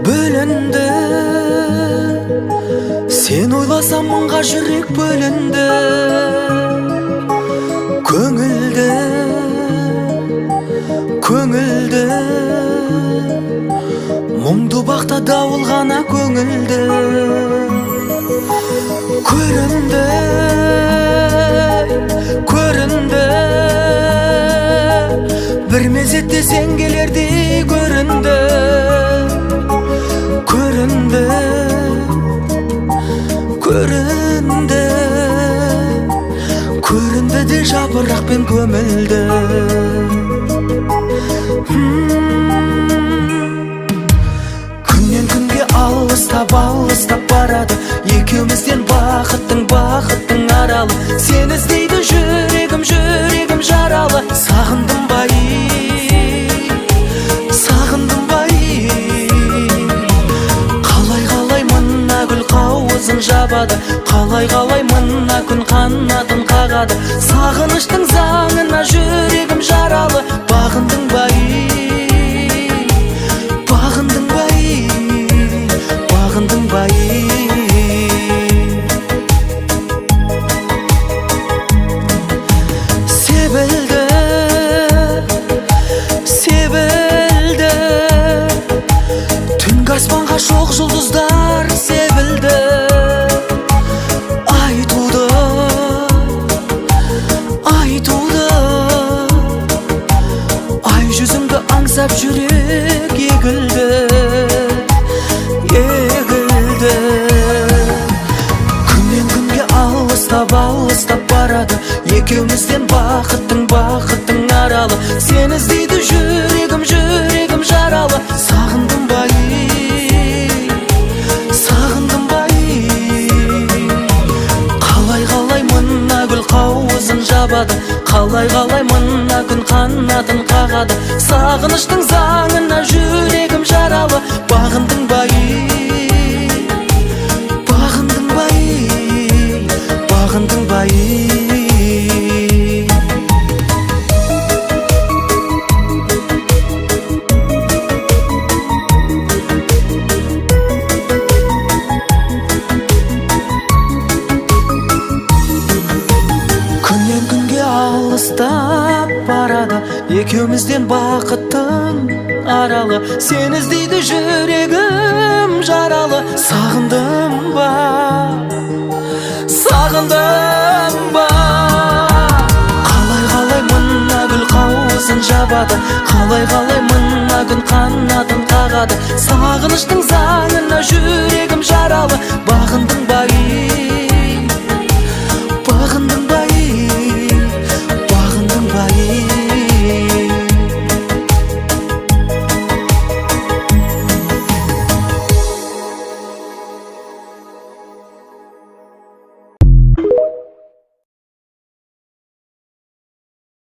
бөлінді. Сен ойласам мыңға жүрек бөлінді. Көңілді, көңілді, мұңды бақта дауыл ғана көңілді. Көрінді, көрінді, бір мезетте сен келердей көрінді. Көрінді, көрінді, көрінді де жапырақпен көмілді. Күннен күнге алыстап алыстап барады, екеумізден бақыттың аралы. Сен іздейді жүрегім, жүрегім жаралы. Сағындым бай, сағындым бай. Қалай қалай мына гүл қауызын жабады, қалай қалай мына күн қанатын қағады. Сағыныштың заңына жүрегім жаралы. Бағындың бай, бағындың бай, бағындың бай. Себілді, себілді, түнгі аспанға шоқ жұлдыздар себілді. Ай туды, ай туды, ай жүзіңді аңсап жүрек егілді, егілді. Күннен күнге алыстап алыстап барады, екеумізден бақыттың аралы. Сен іздейді жүрегім, жүрегім жаралы. Сағындым бай, сағындым бай. Қалай қалай мына гүл қауызын жабады, қалай қалай мына күн қанатын қағады. Сағыныштың заңына жүрегім жаралы. Бағындың бай, бағындың бай, бағындың бай. Күннен күнге алыстап барады, екеумізден бақыттың аралы. Сен іздейді жүрегім жаралы. Сағындым ба, сағындым ба. Қалай қалай мына гүл қауызын жабады, қалай қалай мына күн қанатын қағады. Сағыныштың заңына жүрегім жаралы. Бағындың бай,